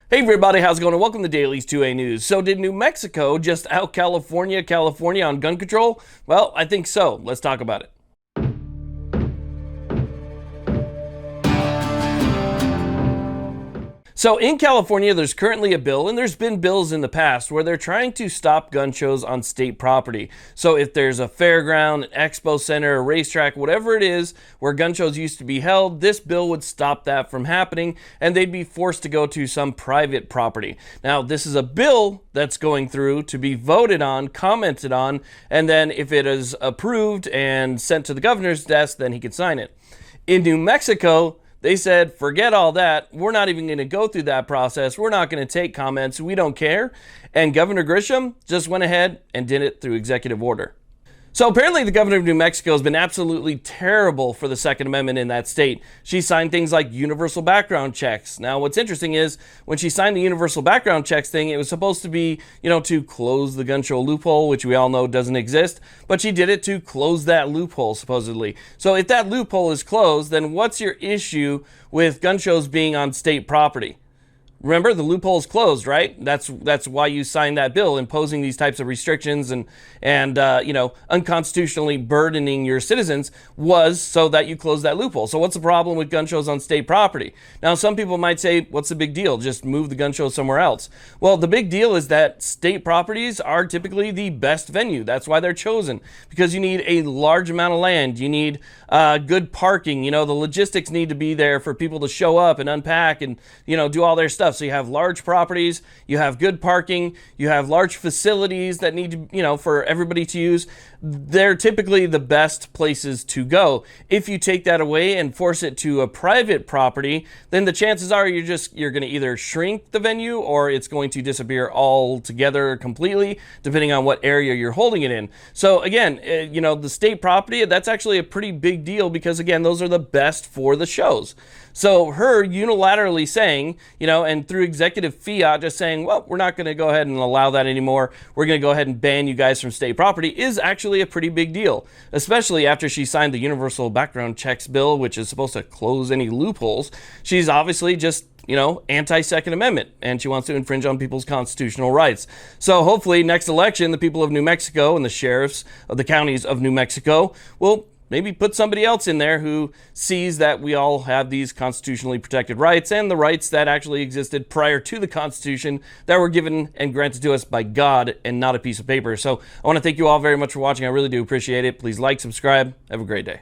Hey everybody, how's it going? And welcome to Daily's 2A News. So did New Mexico just out California on gun control? Well, I think so. Let's talk about it. So in California, there's currently a bill, and there's been bills in the past where they're trying to stop gun shows on state property. So if there's a fairground, an expo center, a racetrack, whatever it is where gun shows used to be held, this bill would stop that from happening, and they'd be forced to go to some private property. Now, this is a bill that's going through to be voted on, commented on, and then if it is approved and sent to the governor's desk, then he can sign it. In New Mexico, they said, forget all that. We're not even going to go through that process. We're not going to take comments. We don't care. And Governor Grisham just went ahead and did it through executive order. So apparently the governor of New Mexico has been absolutely terrible for the Second Amendment in that state. She signed things like universal background checks. Now, what's interesting is when she signed the universal background checks thing, it was supposed to be, to close the gun show loophole, which we all know doesn't exist. But she did it to close that loophole, supposedly. So if that loophole is closed, then what's your issue with gun shows being on state property? Remember, the loophole's closed, right? That's why you signed that bill, imposing these types of restrictions and unconstitutionally burdening your citizens was so that you close that loophole. So what's the problem with gun shows on state property? Now, some people might say, what's the big deal? Just move the gun show somewhere else. Well, the big deal is that state properties are typically the best venue. That's why they're chosen, because you need a large amount of land. You need good parking. The logistics need to be there for people to show up and unpack and, do all their stuff. So you have large properties, you have good parking, you have large facilities that need to, for everybody to use. They're typically the best places to go. If you take that away and force it to a private property, then the chances are you're going to either shrink the venue or it's going to disappear altogether completely, depending on what area you're holding it in. So again, the state property, that's actually a pretty big deal because again, those are the best for the shows. So her unilaterally saying, and through executive fiat, just saying, well, we're not going to go ahead and allow that anymore. We're going to go ahead and ban you guys from state property is actually a pretty big deal, especially after she signed the universal background checks bill, which is supposed to close any loopholes. She's obviously just anti-Second Amendment, and she wants to infringe on people's constitutional rights. So hopefully next election, the people of New Mexico and the sheriffs of the counties of New Mexico will maybe put somebody else in there who sees that we all have these constitutionally protected rights and the rights that actually existed prior to the Constitution that were given and granted to us by God and not a piece of paper. So I want to thank you all very much for watching. I really do appreciate it. Please like, subscribe. Have a great day.